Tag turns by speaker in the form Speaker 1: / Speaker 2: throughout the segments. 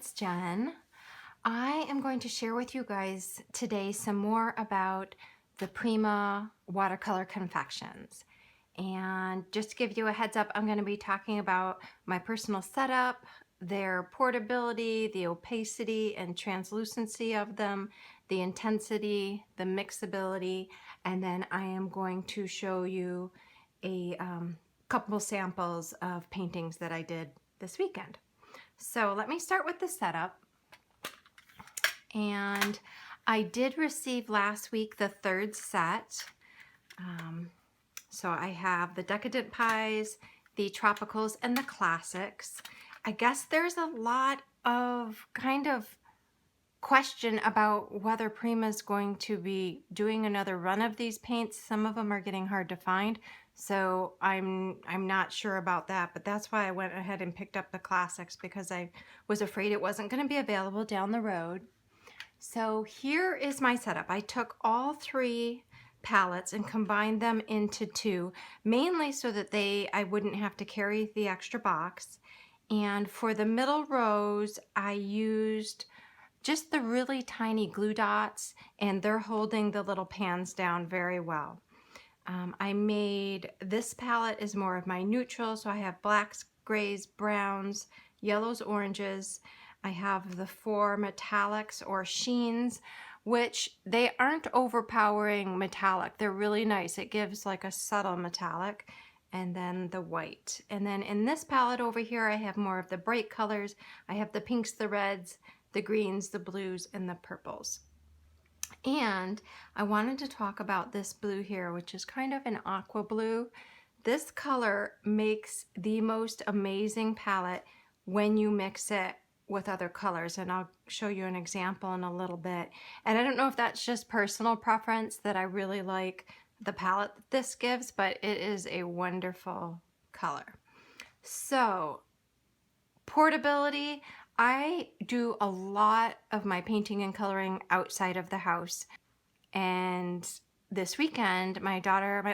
Speaker 1: it's Jen. I am going to share with you guys today some more about the Prima Watercolor Confections. And just to give you a heads up, I'm going to be talking about my personal setup, their portability, the opacity and translucency of them, the intensity, the mixability, and then I am going to show you a couple samples of paintings that I did this weekend. So let me start with the setup. And I did receive last week the third set. So I have the Decadent Pies, the Tropicals, and the Classics. I guess there's a lot of kind of question about whether Prima's going to be doing another run of these paints. Some of them are getting hard to find, so I'm not sure about that, but that's why I went ahead and picked up the Classics, because I was afraid it wasn't going to be available down the road. So here is my setup. I took all three palettes and combined them into two, mainly so that I wouldn't have to carry the extra box. And for the middle rows, I used just the really tiny glue dots, and they're holding the little pans down very well. I made this palette is more of my neutral, so I have blacks, grays, browns, yellows, oranges. I have the 4 metallics or sheens, which they aren't overpowering metallic. They're really nice. It gives like a subtle metallic. And then the white. And then in this palette over here, I have more of the bright colors. I have the pinks, the reds, the greens, the blues, and the purples. And I wanted to talk about this blue here, which is kind of an aqua blue. This color makes the most amazing palette when you mix it with other colors, and I'll show you an example in a little bit. And I don't know if that's just personal preference that I really like the palette that this gives, but it is a wonderful color. So portability, I do a lot of my painting and coloring outside of the house. And this weekend, my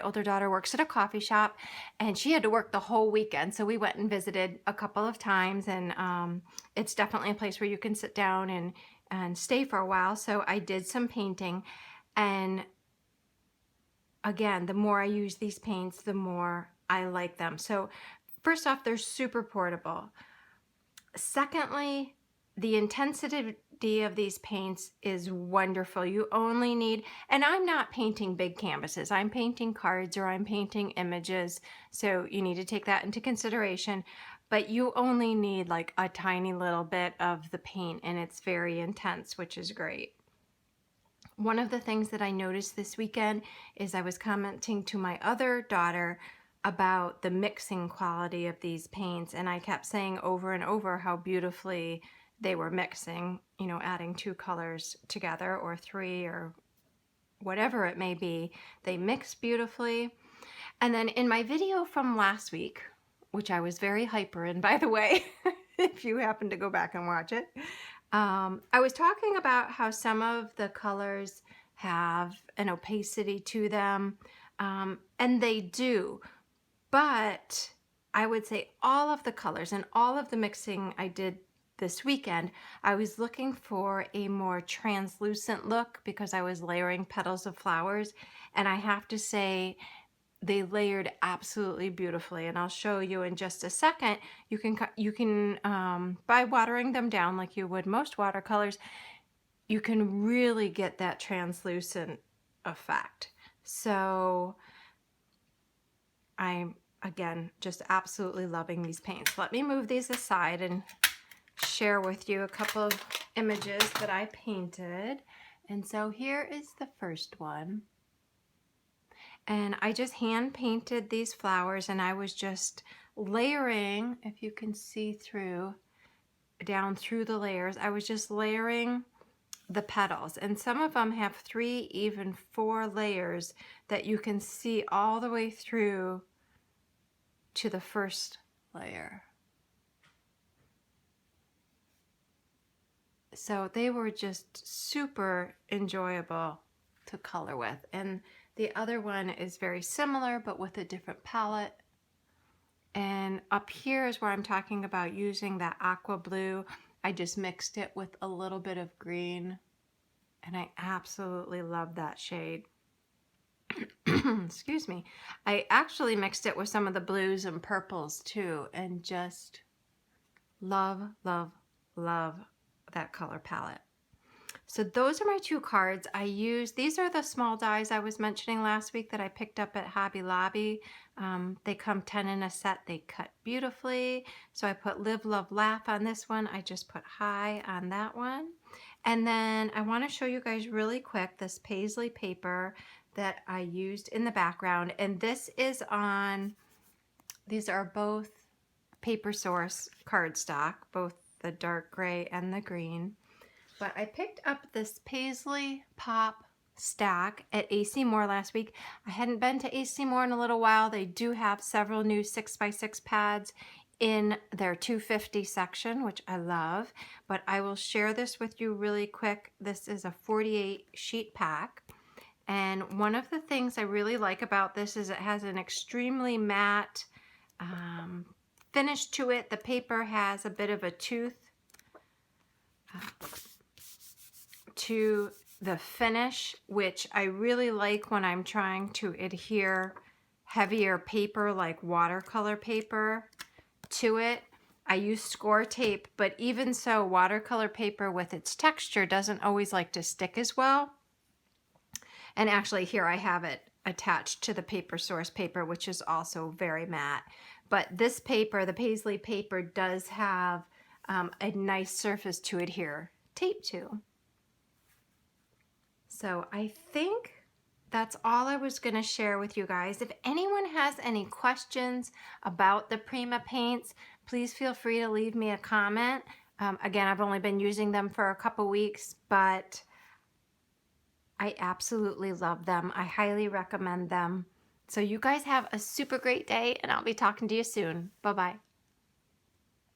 Speaker 1: older daughter works at a coffee shop, and she had to work the whole weekend. So we went and visited a couple of times, and it's definitely a place where you can sit down and stay for a while. So I did some painting, and again, the more I use these paints, the more I like them. So first off, they're super portable. Secondly, the intensity of these paints is wonderful. You only need, and I'm not painting big canvases. I'm painting cards or I'm painting images. So you need to take that into consideration. But you only need like a tiny little bit of the paint, and it's very intense, which is great. One of the things that I noticed this weekend is I was commenting to my other daughter about the mixing quality of these paints, and I kept saying over and over how beautifully they were mixing, you know, adding 2 colors together or 3 or whatever it may be. They mix beautifully. And then in my video from last week, which I was very hyper in, by the way, if you happen to go back and watch it, I was talking about how some of the colors have an opacity to them, and they do. But I would say all of the colors and all of the mixing I did this weekend, I was looking for a more translucent look because I was layering petals of flowers. And I have to say, they layered absolutely beautifully. And I'll show you in just a second. You can by watering them down like you would most watercolors, you can really get that translucent effect. So I'm, again, just absolutely loving these paints. Let me move these aside and share with you a couple of images that I painted. And so here is the first one. And I just hand painted these flowers, and I was just layering, if you can see through, down through the layers, I was just layering the petals, and some of them have 3, even 4 layers that you can see all the way through to the first layer. So they were just super enjoyable to color with. And the other one is very similar, but with a different palette. And up here is where I'm talking about using that aqua blue. I just mixed it with a little bit of green, and I absolutely love that shade. Excuse me. I actually mixed it with some of the blues and purples too, and just love, love, love that color palette. So those are my two cards. I use, these are the small dies I was mentioning last week that I picked up at Hobby Lobby. They come 10 in a set. They cut beautifully. So I put Live, Love, Laugh on this one. I just put High on that one. And then I want to show you guys really quick this Paisley paper that I used in the background. And this is on, these are both Paper Source cardstock, both the dark gray and the green. But I picked up this Paisley Pop stack at AC Moore last week. I hadn't been to AC Moore in a little while. They do have several new 6x6 pads in their 250 section, which I love. But I will share this with you really quick. This is a 48 sheet pack. And one of the things I really like about this is it has an extremely matte finish to it. The paper has a bit of a tooth to the finish, which I really like when I'm trying to adhere heavier paper like watercolor paper to it. I use score tape, but even so, watercolor paper with its texture doesn't always like to stick as well. And actually here I have it attached to the Paper Source paper, which is also very matte. But this paper, the Paisley paper, does have a nice surface to adhere tape to. So I think that's all I was going to share with you guys. If anyone has any questions about the Prima paints, please feel free to leave me a comment. Again, I've only been using them for a couple weeks, but I absolutely love them. I highly recommend them. So you guys have a super great day, and I'll be talking to you soon. Bye-bye.